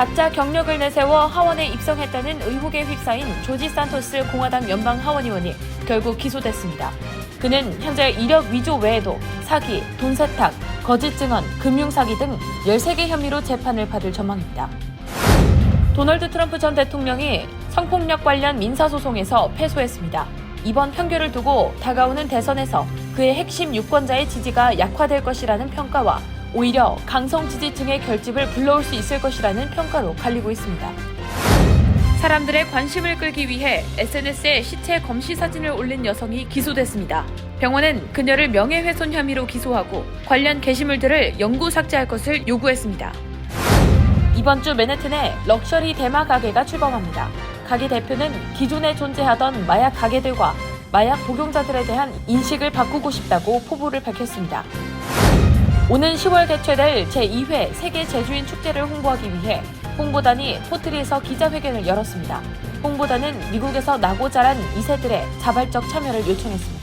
가짜 경력을 내세워 하원에 입성했다는 의혹에 휩싸인 조지 산토스 공화당 연방 하원의원이 결국 기소됐습니다. 그는 현재 이력 위조 외에도 사기, 돈 세탁, 거짓 증언, 금융사기 등 13개 혐의로 재판을 받을 전망입니다. 도널드 트럼프 전 대통령이 성폭력 관련 민사소송에서 패소했습니다. 이번 판결을 두고 다가오는 대선에서 그의 핵심 유권자의 지지가 약화될 것이라는 평가와 오히려 강성 지지층의 결집을 불러올 수 있을 것이라는 평가로 갈리고 있습니다. 사람들의 관심을 끌기 위해 SNS에 시체 검시 사진을 올린 여성이 기소됐습니다. 병원은 그녀를 명예훼손 혐의로 기소하고 관련 게시물들을 영구 삭제할 것을 요구했습니다. 이번 주 맨해튼에 럭셔리 대마 가게가 출범합니다. 가게 대표는 기존에 존재하던 마약 가게들과 마약 복용자들에 대한 인식을 바꾸고 싶다고 포부를 밝혔습니다. 오는 10월 개최될 제2회 세계 제주인 축제를 홍보하기 위해 홍보단이 포트리에서 기자회견을 열었습니다. 홍보단은 미국에서 나고 자란 2세들의 자발적 참여를 요청했습니다.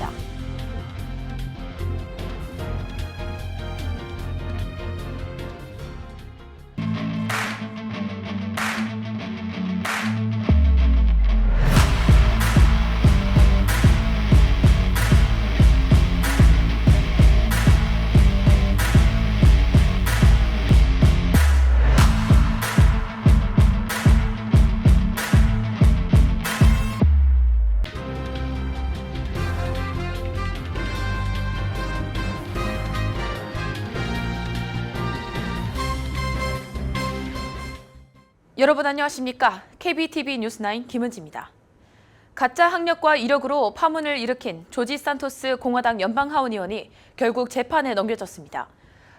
여러분 안녕하십니까? KBTV 뉴스9 김은지입니다. 가짜 학력과 이력으로 파문을 일으킨 조지 산토스 공화당 연방 하원의원이 결국 재판에 넘겨졌습니다.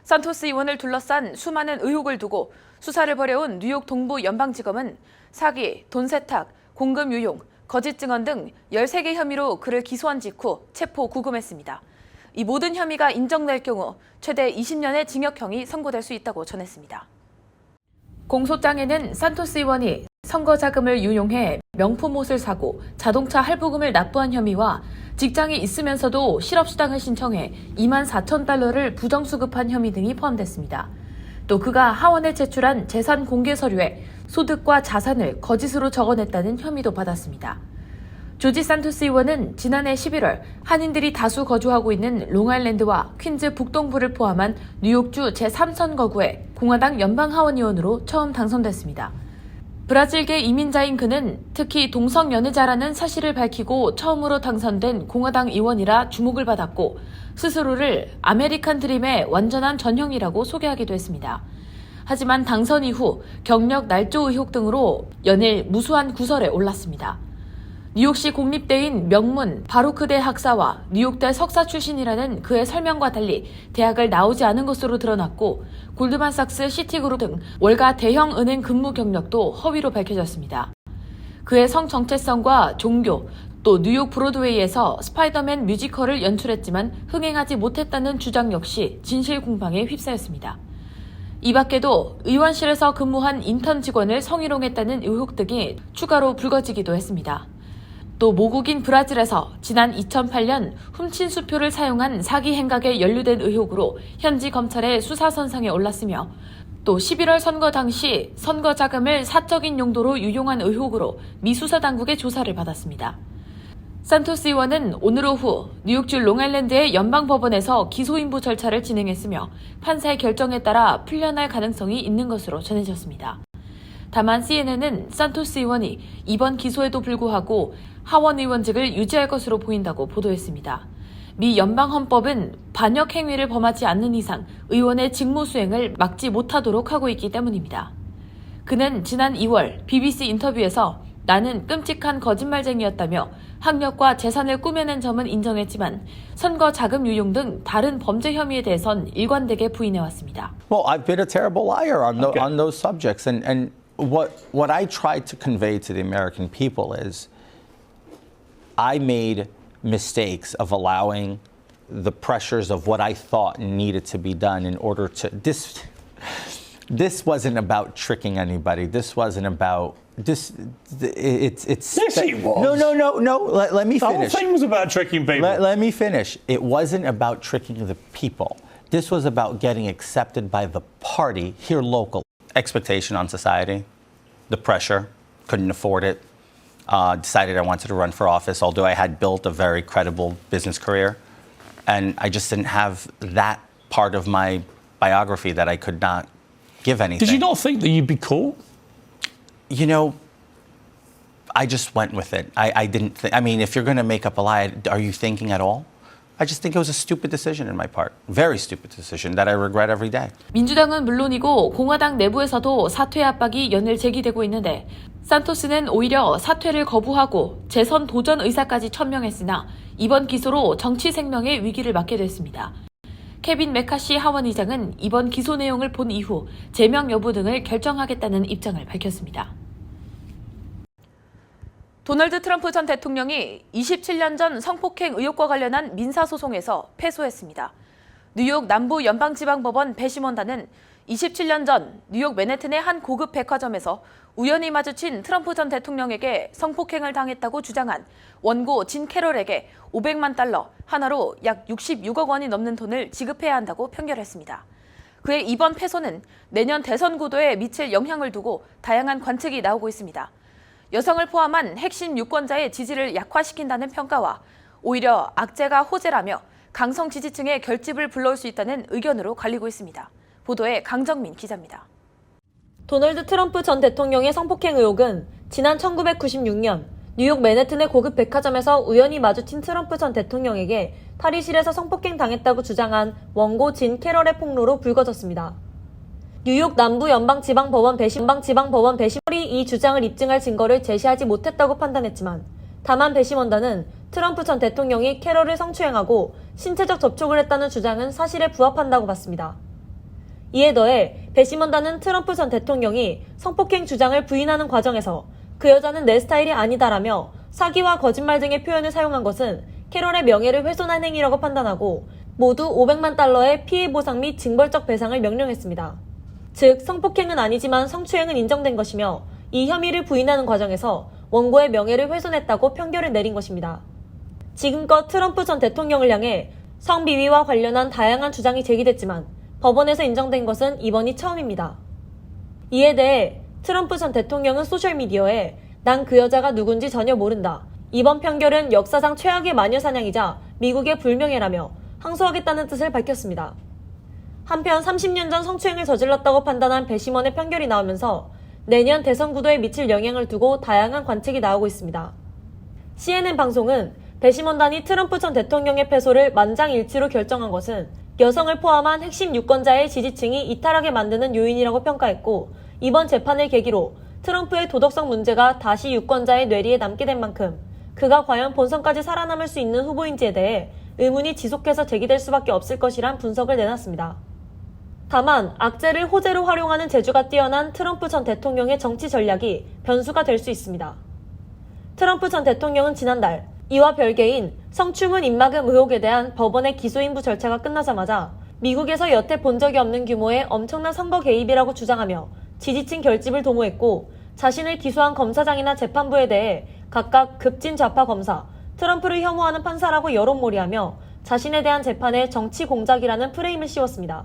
산토스 의원을 둘러싼 수많은 의혹을 두고 수사를 벌여온 뉴욕 동부 연방지검은 사기, 돈 세탁, 공금 유용, 거짓 증언 등 13개 혐의로 그를 기소한 직후 체포 구금했습니다. 이 모든 혐의가 인정될 경우 최대 20년의 징역형이 선고될 수 있다고 전했습니다. 공소장에는 산토스 의원이 선거 자금을 유용해 명품 옷을 사고 자동차 할부금을 납부한 혐의와 직장에 있으면서도 실업수당을 신청해 24,000달러를 부정수급한 혐의 등이 포함됐습니다. 또 그가 하원에 제출한 재산 공개 서류에 소득과 자산을 거짓으로 적어냈다는 혐의도 받았습니다. 조지 산토스 의원은 지난해 11월 한인들이 다수 거주하고 있는 롱아일랜드와 퀸즈 북동부를 포함한 뉴욕주 제3선거구에 공화당 연방하원의원으로 처음 당선됐습니다. 브라질계 이민자인 그는 특히 동성 연애자라는 사실을 밝히고 처음으로 당선된 공화당 의원이라 주목을 받았고 스스로를 아메리칸 드림의 완전한 전형이라고 소개하기도 했습니다. 하지만 당선 이후 경력 날조 의혹 등으로 연일 무수한 구설에 올랐습니다. 뉴욕시 공립대인 명문 바루크대 학사와 뉴욕대 석사 출신이라는 그의 설명과 달리 대학을 나오지 않은 것으로 드러났고 골드만삭스, 시티그룹 등 월가 대형 은행 근무 경력도 허위로 밝혀졌습니다. 그의 성 정체성과 종교, 또 뉴욕 브로드웨이에서 스파이더맨 뮤지컬을 연출했지만 흥행하지 못했다는 주장 역시 진실 공방에 휩싸였습니다. 이 밖에도 의원실에서 근무한 인턴 직원을 성희롱했다는 의혹 등이 추가로 불거지기도 했습니다. 또 모국인 브라질에서 지난 2008년 훔친 수표를 사용한 사기 행각에 연루된 의혹으로 현지 검찰의 수사선상에 올랐으며 또 11월 선거 당시 선거 자금을 사적인 용도로 유용한 의혹으로 미 수사당국의 조사를 받았습니다. 산토스 의원은 오늘 오후 뉴욕주 롱아일랜드의 연방법원에서 기소인부 절차를 진행했으며 판사의 결정에 따라 풀려날 가능성이 있는 것으로 전해졌습니다. 다만 CNN은 산토스 의원이 이번 기소에도 불구하고 하원 의원직을 유지할 것으로 보인다고 보도했습니다. 미 연방헌법은 반역 행위를 범하지 않는 이상 의원의 직무 수행을 막지 못하도록 하고 있기 때문입니다. 그는 지난 2월 BBC 인터뷰에서 나는 끔찍한 거짓말쟁이였다며 학력과 재산을 꾸며낸 점은 인정했지만 선거 자금 유용 등 다른 범죄 혐의에 대해선 일관되게 부인해왔습니다. Well, I've been a terrible liar on those subjects, and what I tried to convey to the American people is I made mistakes of allowing the pressures of what I thought needed to be done in order to this wasn't about tricking anybody. This wasn't about this. It's Yes, it was. No. Let me The whole finish. thing was about tricking people. Let me finish. It wasn't about tricking the people. This was about getting accepted by the party here locally. expectation on society, the pressure, couldn't afford it. Decided I wanted to run for office, although I had built a very credible business career. And I just didn't have that part of my biography that I could not give anything. Did you not think that you'd be caught? You know, I just went with it. I didn't think, I mean, if you're going to make up a lie, are you thinking at all? I just think it was a stupid decision in my part. Very stupid decision that I regret every day. 민주당은 물론이고 공화당 내부에서도 사퇴 압박이 연일 제기되고 있는데 산토스는 오히려 사퇴를 거부하고 재선 도전 의사까지 천명했으나 이번 기소로 정치 생명의 위기를 맞게 됐습니다. 케빈 메카시 하원의장은 이번 기소 내용을 본 이후 제명 여부 등을 결정하겠다는 입장을 밝혔습니다. 도널드 트럼프 전 대통령이 27년 전 성폭행 의혹과 관련한 민사소송에서 패소했습니다. 뉴욕 남부 연방지방법원 배심원단은 27년 전 뉴욕 맨해튼의 한 고급 백화점에서 우연히 마주친 트럼프 전 대통령에게 성폭행을 당했다고 주장한 원고 진 캐럴에게 500만 달러, 하나로 약 66억 원이 넘는 돈을 지급해야 한다고 판결했습니다. 그의 이번 패소는 내년 대선 구도에 미칠 영향을 두고 다양한 관측이 나오고 있습니다. 여성을 포함한 핵심 유권자의 지지를 약화시킨다는 평가와 오히려 악재가 호재라며 강성 지지층의 결집을 불러올 수 있다는 의견으로 갈리고 있습니다. 보도에 강정민 기자입니다. 도널드 트럼프 전 대통령의 성폭행 의혹은 지난 1996년 뉴욕 맨해튼의 고급 백화점에서 우연히 마주친 트럼프 전 대통령에게 탈의실에서 성폭행 당했다고 주장한 원고 진 캐럴의 폭로로 불거졌습니다. 뉴욕 남부 연방지방법원 배심원이 이 주장을 입증할 증거를 제시하지 못했다고 판단했지만 다만 배심원단은 트럼프 전 대통령이 캐럴을 성추행하고 신체적 접촉을 했다는 주장은 사실에 부합한다고 봤습니다. 이에 더해 배심원단은 트럼프 전 대통령이 성폭행 주장을 부인하는 과정에서 그 여자는 내 스타일이 아니다라며 사기와 거짓말 등의 표현을 사용한 것은 캐럴의 명예를 훼손한 행위라고 판단하고 모두 500만 달러의 피해 보상 및 징벌적 배상을 명령했습니다. 즉 성폭행은 아니지만 성추행은 인정된 것이며 이 혐의를 부인하는 과정에서 원고의 명예를 훼손했다고 판결을 내린 것입니다. 지금껏 트럼프 전 대통령을 향해 성비위와 관련한 다양한 주장이 제기됐지만 법원에서 인정된 것은 이번이 처음입니다. 이에 대해 트럼프 전 대통령은 소셜미디어에 난 그 여자가 누군지 전혀 모른다. 이번 판결은 역사상 최악의 마녀 사냥이자 미국의 불명예라며 항소하겠다는 뜻을 밝혔습니다. 한편 30년 전 성추행을 저질렀다고 판단한 배심원의 판결이 나오면서 내년 대선 구도에 미칠 영향을 두고 다양한 관측이 나오고 있습니다. CNN 방송은 배심원단이 트럼프 전 대통령의 패소를 만장일치로 결정한 것은 여성을 포함한 핵심 유권자의 지지층이 이탈하게 만드는 요인이라고 평가했고 이번 재판을 계기로 트럼프의 도덕성 문제가 다시 유권자의 뇌리에 남게 된 만큼 그가 과연 본선까지 살아남을 수 있는 후보인지에 대해 의문이 지속해서 제기될 수밖에 없을 것이란 분석을 내놨습니다. 다만 악재를 호재로 활용하는 재주가 뛰어난 트럼프 전 대통령의 정치 전략이 변수가 될 수 있습니다. 트럼프 전 대통령은 지난달 이와 별개인 성추문 입막음 의혹에 대한 법원의 기소인부 절차가 끝나자마자 미국에서 여태 본 적이 없는 규모의 엄청난 선거 개입이라고 주장하며 지지층 결집을 도모했고 자신을 기소한 검사장이나 재판부에 대해 각각 급진 좌파 검사, 트럼프를 혐오하는 판사라고 여론몰이하며 자신에 대한 재판에 정치 공작이라는 프레임을 씌웠습니다.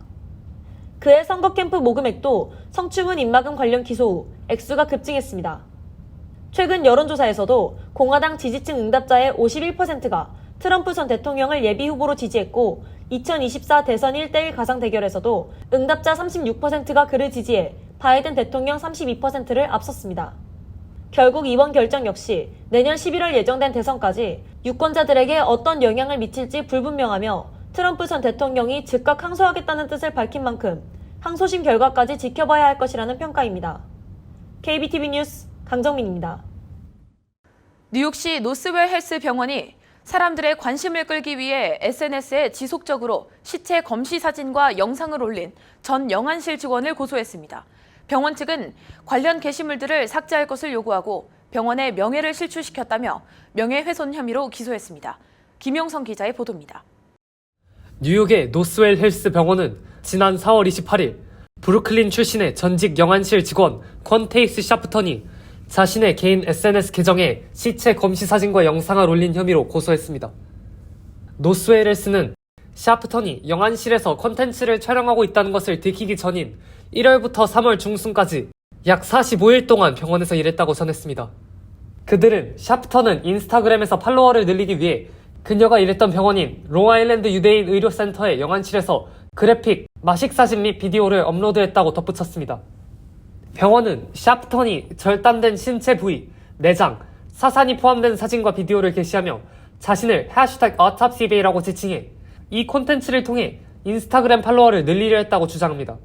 그의 선거 캠프 모금액도 성추문 입막음 관련 기소 후 액수가 급증했습니다. 최근 여론조사에서도 공화당 지지층 응답자의 51%가 트럼프 전 대통령을 예비후보로 지지했고 2024 대선 1대1 가상 대결에서도 응답자 36%가 그를 지지해 바이든 대통령 32%를 앞섰습니다. 결국 이번 결정 역시 내년 11월 예정된 대선까지 유권자들에게 어떤 영향을 미칠지 불분명하며 트럼프 전 대통령이 즉각 항소하겠다는 뜻을 밝힌 만큼 항소심 결과까지 지켜봐야 할 것이라는 평가입니다. KBTV 뉴스 강정민입니다. 뉴욕시 노스웰 헬스 병원이 사람들의 관심을 끌기 위해 SNS에 지속적으로 시체 검시 사진과 영상을 올린 전 영안실 직원을 고소했습니다. 병원 측은 관련 게시물들을 삭제할 것을 요구하고 병원의 명예를 실추시켰다며 명예훼손 혐의로 기소했습니다. 김용성 기자의 보도입니다. 뉴욕의 노스웰 헬스 병원은 지난 4월 28일 브루클린 출신의 전직 영안실 직원 퀀테이스 샤프턴이 자신의 개인 SNS 계정에 시체 검시 사진과 영상을 올린 혐의로 고소했습니다. 노스웰 헬스는 샤프턴이 영안실에서 콘텐츠를 촬영하고 있다는 것을 들키기 전인 1월부터 3월 중순까지 약 45일 동안 병원에서 일했다고 전했습니다. 그들은 샤프턴은 인스타그램에서 팔로워를 늘리기 위해 그녀가 일했던 병원인 롱아일랜드 유대인 의료센터의 영안실에서 그래픽, 마식사진 및 비디오를 업로드했다고 덧붙였습니다. 병원은 샤프턴이 절단된 신체 부위, 내장, 사산이 포함된 사진과 비디오를 게시하며 자신을 #autopsybay라고 지칭해 이 콘텐츠를 통해 인스타그램 팔로워를 늘리려 했다고 주장합니다.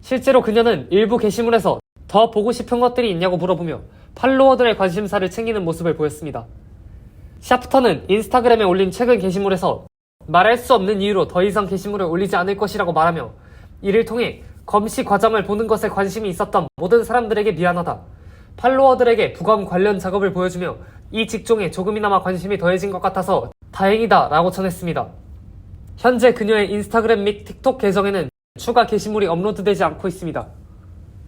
실제로 그녀는 일부 게시물에서 더 보고 싶은 것들이 있냐고 물어보며 팔로워들의 관심사를 챙기는 모습을 보였습니다. 샤프턴은 인스타그램에 올린 최근 게시물에서 말할 수 없는 이유로 더 이상 게시물을 올리지 않을 것이라고 말하며 이를 통해 검시 과정을 보는 것에 관심이 있었던 모든 사람들에게 미안하다. 팔로워들에게 부검 관련 작업을 보여주며 이 직종에 조금이나마 관심이 더해진 것 같아서 다행이다 라고 전했습니다. 현재 그녀의 인스타그램 및 틱톡 계정에는 추가 게시물이 업로드되지 않고 있습니다.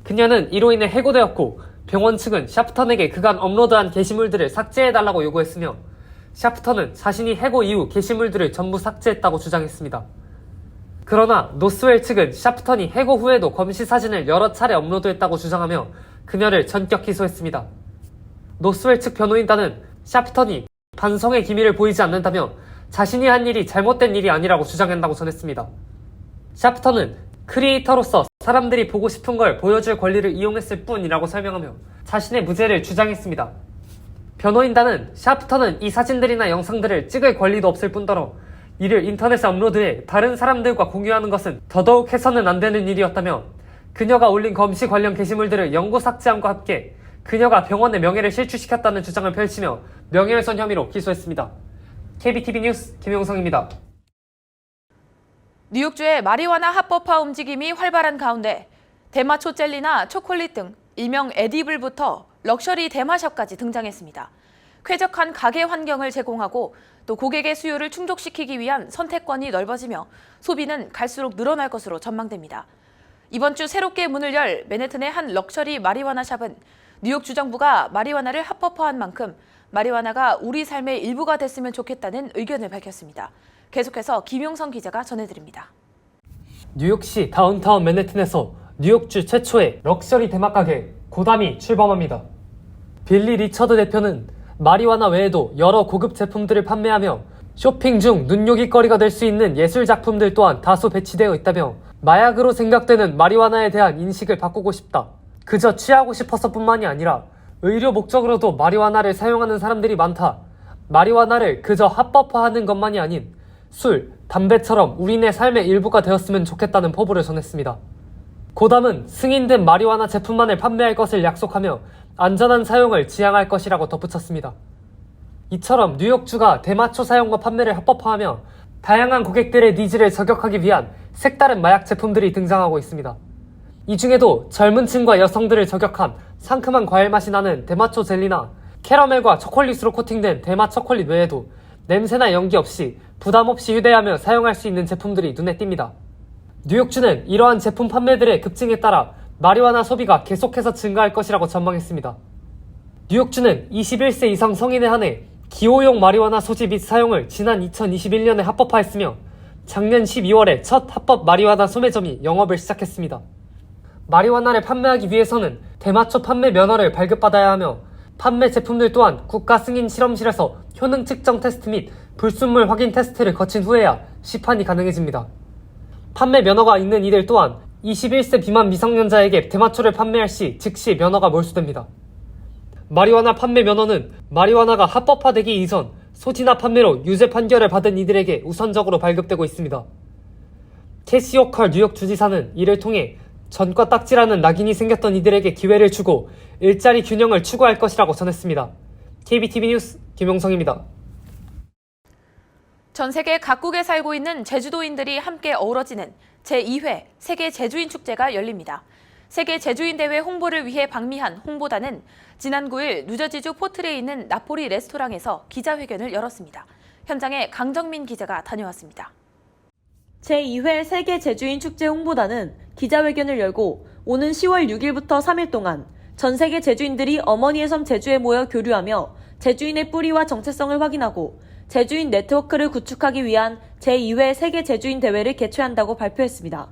그녀는 이로 인해 해고되었고 병원 측은 샤프턴에게 그간 업로드한 게시물들을 삭제해달라고 요구했으며 샤프턴은 자신이 해고 이후 게시물들을 전부 삭제했다고 주장했습니다. 그러나 노스웰 측은 샤프턴이 해고 후에도 검시 사진을 여러 차례 업로드했다고 주장하며 그녀를 전격 기소했습니다. 노스웰 측 변호인단은 샤프턴이 반성의 기미를 보이지 않는다며 자신이 한 일이 잘못된 일이 아니라고 주장한다고 전했습니다. 샤프턴은 크리에이터로서 사람들이 보고 싶은 걸 보여줄 권리를 이용했을 뿐이라고 설명하며 자신의 무죄를 주장했습니다. 변호인단은 샤프턴은 이 사진들이나 영상들을 찍을 권리도 없을 뿐더러 이를 인터넷에 업로드해 다른 사람들과 공유하는 것은 더더욱 해서는 안 되는 일이었다며 그녀가 올린 검시 관련 게시물들을 영구 삭제함과 함께 그녀가 병원의 명예를 실추시켰다는 주장을 펼치며 명예훼손 혐의로 기소했습니다. KBTV 뉴스 김용성입니다. 뉴욕주의 마리화나 합법화 움직임이 활발한 가운데 대마초 젤리나 초콜릿 등 일명 에디블부터 럭셔리 대마샵까지 등장했습니다. 쾌적한 가게 환경을 제공하고 또 고객의 수요를 충족시키기 위한 선택권이 넓어지며 소비는 갈수록 늘어날 것으로 전망됩니다. 이번 주 새롭게 문을 열 맨해튼의 한 럭셔리 마리화나 샵은 뉴욕 주정부가 마리화나를 합법화한 만큼 마리화나가 우리 삶의 일부가 됐으면 좋겠다는 의견을 밝혔습니다. 계속해서 김용성 기자가 전해드립니다. 뉴욕시 다운타운 맨해튼에서 뉴욕주 최초의 럭셔리 대마 가게 고담이 출범합니다. 빌리 리처드 대표는 마리화나 외에도 여러 고급 제품들을 판매하며 쇼핑 중 눈요깃거리가 될 수 있는 예술 작품들 또한 다소 배치되어 있다며 마약으로 생각되는 마리화나에 대한 인식을 바꾸고 싶다. 그저 취하고 싶어서 뿐만이 아니라 의료 목적으로도 마리화나를 사용하는 사람들이 많다. 마리화나를 그저 합법화하는 것만이 아닌 술, 담배처럼 우리네 삶의 일부가 되었으면 좋겠다는 포부를 전했습니다. 고담은 승인된 마리화나 제품만을 판매할 것을 약속하며 안전한 사용을 지향할 것이라고 덧붙였습니다. 이처럼 뉴욕주가 대마초 사용과 판매를 합법화하며 다양한 고객들의 니즈를 저격하기 위한 색다른 마약 제품들이 등장하고 있습니다. 이 중에도 젊은 층과 여성들을 저격한 상큼한 과일 맛이 나는 대마초 젤리나 캐러멜과 초콜릿으로 코팅된 대마 초콜릿 외에도 냄새나 연기 없이 부담 없이 휴대하며 사용할 수 있는 제품들이 눈에 띕니다. 뉴욕주는 이러한 제품 판매들의 급증에 따라 마리화나 소비가 계속해서 증가할 것이라고 전망했습니다. 뉴욕주는 21세 이상 성인에 한해 기호용 마리화나 소지 및 사용을 지난 2021년에 합법화했으며 작년 12월에 첫 합법 마리화나 소매점이 영업을 시작했습니다. 마리화나를 판매하기 위해서는 대마초 판매 면허를 발급받아야 하며 판매 제품들 또한 국가 승인 실험실에서 효능 측정 테스트 및 불순물 확인 테스트를 거친 후에야 시판이 가능해집니다. 판매 면허가 있는 이들 또한 21세 미만 미성년자에게 대마초를 판매할 시 즉시 면허가 몰수됩니다. 마리화나 판매 면허는 마리화나가 합법화되기 이전 소지나 판매로 유죄 판결을 받은 이들에게 우선적으로 발급되고 있습니다. 캐시 호컬 뉴욕 주지사는 이를 통해 전과 딱지라는 낙인이 생겼던 이들에게 기회를 주고 일자리 균형을 추구할 것이라고 전했습니다. KBTV 뉴스 김용성입니다. 전 세계 각국에 살고 있는 제주도인들이 함께 어우러지는 제2회 세계 제주인 축제가 열립니다. 세계 제주인 대회 홍보를 위해 방미한 홍보단은 지난 9일 뉴저지주 포트레에 있는 나폴리 레스토랑에서 기자회견을 열었습니다. 현장에 강정민 기자가 다녀왔습니다. 제2회 세계 제주인 축제 홍보단은 기자회견을 열고 오는 10월 6일부터 3일 동안 전 세계 제주인들이 어머니의 섬 제주에 모여 교류하며 제주인의 뿌리와 정체성을 확인하고 제주인 네트워크를 구축하기 위한 제2회 세계 제주인 대회를 개최한다고 발표했습니다.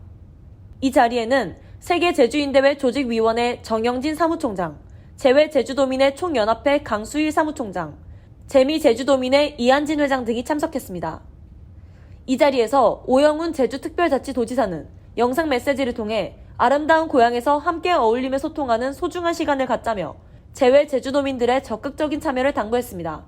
이 자리에는 세계 제주인 대회 조직위원회 정영진 사무총장, 제외 제주도민의 총연합회 강수일 사무총장, 재미 제주도민의 이한진 회장 등이 참석했습니다. 이 자리에서 오영훈 제주특별자치도지사는 영상 메시지를 통해 아름다운 고향에서 함께 어울리며 소통하는 소중한 시간을 갖자며 제외 제주도민들의 적극적인 참여를 당부했습니다.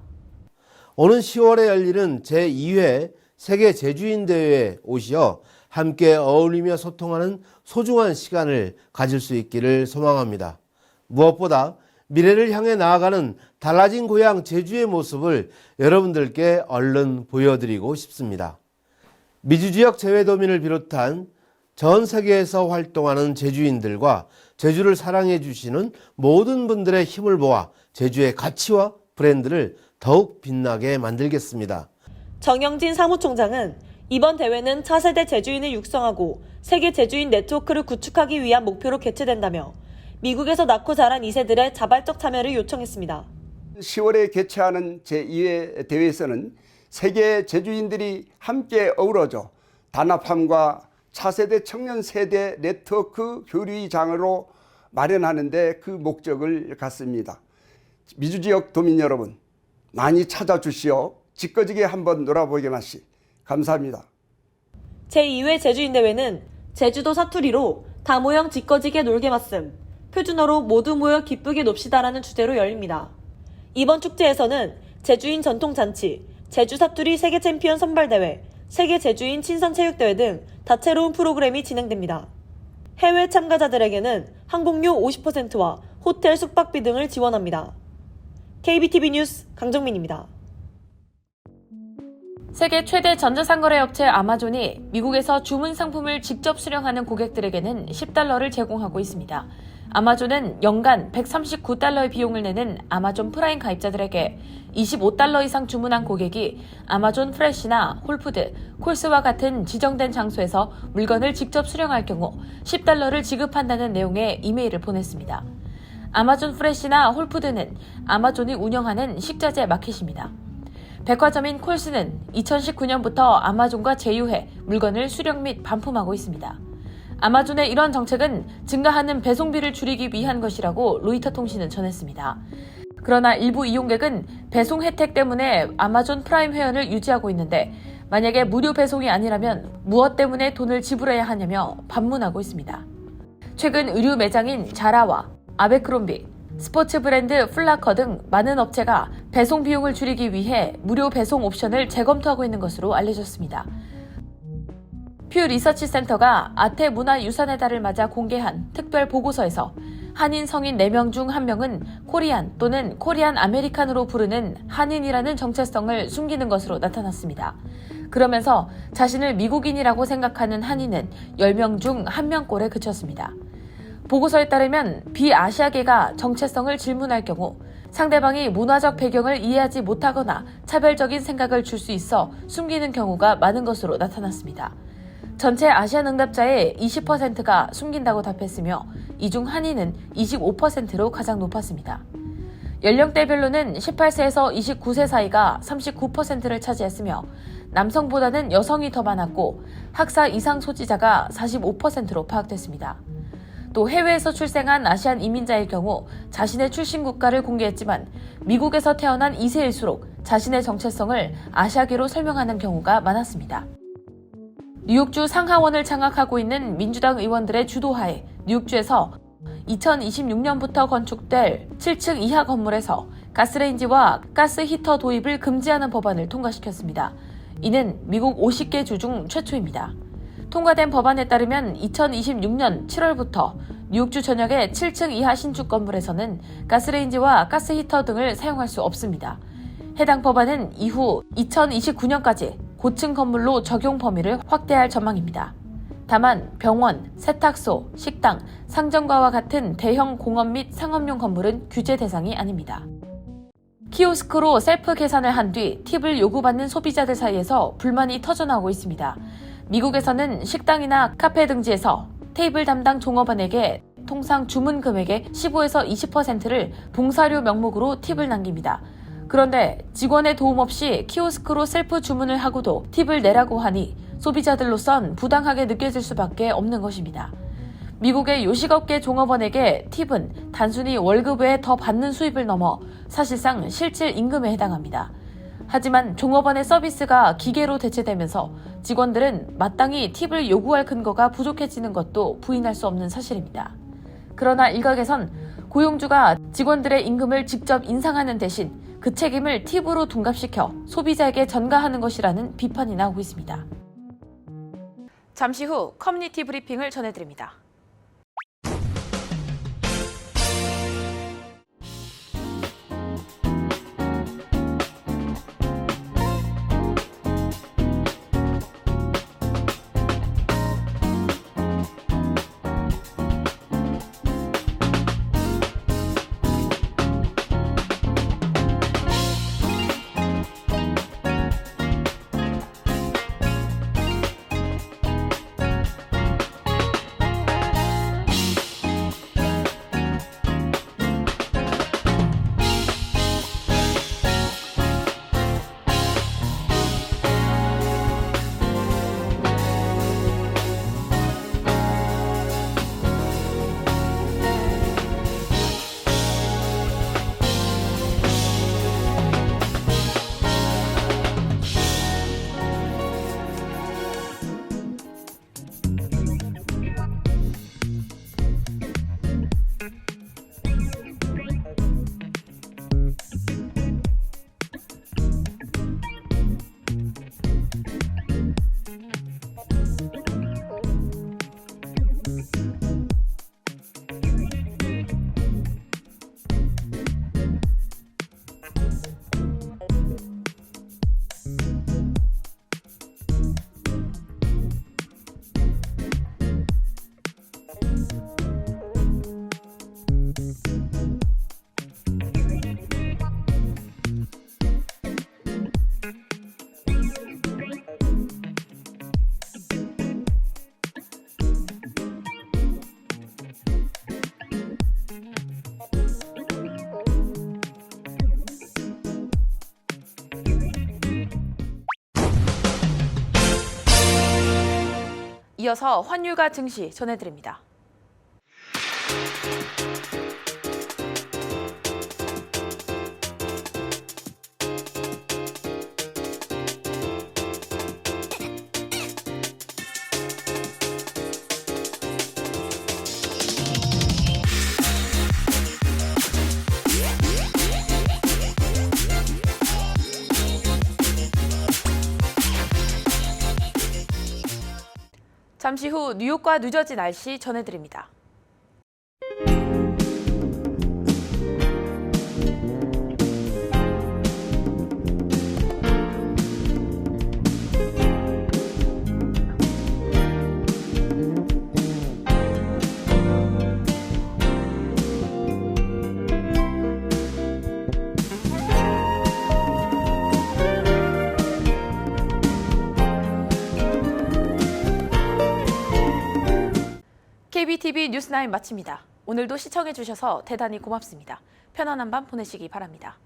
오는 10월에 열리는 제2회 세계 제주인 대회에 오시어 함께 어울리며 소통하는 소중한 시간을 가질 수 있기를 소망합니다. 무엇보다 미래를 향해 나아가는 달라진 고향 제주의 모습을 여러분들께 얼른 보여드리고 싶습니다. 미주지역 제외도민을 비롯한 전 세계에서 활동하는 제주인들과 제주를 사랑해 주시는 모든 분들의 힘을 모아 제주의 가치와 브랜드를 더욱 빛나게 만들겠습니다. 정영진 사무총장은 이번 대회는 차세대 제주인을 육성하고 세계 제주인 네트워크를 구축하기 위한 목표로 개최된다며 미국에서 낳고 자란 2세들의 자발적 참여를 요청했습니다. 10월에 개최하는 제2회 대회에서는 세계 제주인들이 함께 어우러져 단합함과 차세대 청년 세대 네트워크 교류장으로 마련하는 데 그 목적을 갖습니다. 미주지역 도민 여러분 많이 찾아주시어 짓거지게 한번 놀아보게 마시. 감사합니다. 제2회 제주인 대회는 제주도 사투리로 다 모여 짓거지게 놀게 맞음, 표준어로 모두 모여 기쁘게 놉시다라는 주제로 열립니다. 이번 축제에서는 제주인 전통잔치, 제주 사투리 세계 챔피언 선발대회, 세계 제주인 친선체육대회 등 다채로운 프로그램이 진행됩니다. 해외 참가자들에게는 항공료 50%와 호텔 숙박비 등을 지원합니다. KBTV 뉴스 강정민입니다. 세계 최대 전자상거래 업체 아마존이 미국에서 주문 상품을 직접 수령하는 고객들에게는 $10를 제공하고 있습니다. 아마존은 연간 $139의 비용을 내는 아마존 프라임 가입자들에게 $25 이상 주문한 고객이 아마존 프레시나 홀푸드, 콜스와 같은 지정된 장소에서 물건을 직접 수령할 경우 $10를 지급한다는 내용의 이메일을 보냈습니다. 아마존 프레시나 홀푸드는 아마존이 운영하는 식자재 마켓입니다. 백화점인 콜스는 2019년부터 아마존과 제휴해 물건을 수령 및 반품하고 있습니다. 아마존의 이런 정책은 증가하는 배송비를 줄이기 위한 것이라고 로이터 통신은 전했습니다. 그러나 일부 이용객은 배송 혜택 때문에 아마존 프라임 회원을 유지하고 있는데 만약에 무료 배송이 아니라면 무엇 때문에 돈을 지불해야 하냐며 반문하고 있습니다. 최근 의류 매장인 자라와 아베크롬비, 스포츠 브랜드 플라커 등 많은 업체가 배송 비용을 줄이기 위해 무료 배송 옵션을 재검토하고 있는 것으로 알려졌습니다. 퓨 리서치 센터가 아태 문화유산의 달을 맞아 공개한 특별 보고서에서 한인 성인 4명 중 1명은 코리안 또는 코리안 아메리칸으로 부르는 한인이라는 정체성을 숨기는 것으로 나타났습니다. 그러면서 자신을 미국인이라고 생각하는 한인은 10명 중 1명꼴에 그쳤습니다. 보고서에 따르면 비아시아계가 정체성을 질문할 경우 상대방이 문화적 배경을 이해하지 못하거나 차별적인 생각을 줄 수 있어 숨기는 경우가 많은 것으로 나타났습니다. 전체 아시안 응답자의 20%가 숨긴다고 답했으며 이 중 한인은 25%로 가장 높았습니다. 연령대별로는 18세에서 29세 사이가 39%를 차지했으며 남성보다는 여성이 더 많았고 학사 이상 소지자가 45%로 파악됐습니다. 또 해외에서 출생한 아시안 이민자의 경우 자신의 출신 국가를 공개했지만 미국에서 태어난 2세일수록 자신의 정체성을 아시아계로 설명하는 경우가 많았습니다. 뉴욕주 상하원을 장악하고 있는 민주당 의원들의 주도하에 뉴욕주에서 2026년부터 건축될 7층 이하 건물에서 가스레인지와 가스 히터 도입을 금지하는 법안을 통과시켰습니다. 이는 미국 50개 주 중 최초입니다. 통과된 법안에 따르면 2026년 7월부터 뉴욕주 전역의 7층 이하 신축 건물에서는 가스레인지와 가스 히터 등을 사용할 수 없습니다. 해당 법안은 이후 2029년까지 고층 건물로 적용 범위를 확대할 전망입니다. 다만 병원, 세탁소, 식당, 상점과와 같은 대형 공업 및 상업용 건물은 규제 대상이 아닙니다. 키오스크로 셀프 계산을 한 뒤 팁을 요구받는 소비자들 사이에서 불만이 터져나오고 있습니다. 미국에서는 식당이나 카페 등지에서 테이블 담당 종업원에게 통상 주문 금액의 15에서 20%를 봉사료 명목으로 팁을 남깁니다. 그런데 직원의 도움 없이 키오스크로 셀프 주문을 하고도 팁을 내라고 하니 소비자들로선 부당하게 느껴질 수밖에 없는 것입니다. 미국의 요식업계 종업원에게 팁은 단순히 월급 외에 더 받는 수입을 넘어 사실상 실질 임금에 해당합니다. 하지만 종업원의 서비스가 기계로 대체되면서 직원들은 마땅히 팁을 요구할 근거가 부족해지는 것도 부인할 수 없는 사실입니다. 그러나 일각에선 고용주가 직원들의 임금을 직접 인상하는 대신 그 책임을 팁으로 둔갑시켜 소비자에게 전가하는 것이라는 비판이 나오고 있습니다. 잠시 후 커뮤니티 브리핑을 전해드립니다. 이어서 환율과 증시 전해드립니다. 잠시 후 뉴욕과 뉴저지 날씨 전해드립니다. KBTV 뉴스9 마칩니다. 오늘도 시청해주셔서 대단히 고맙습니다. 편안한 밤 보내시기 바랍니다.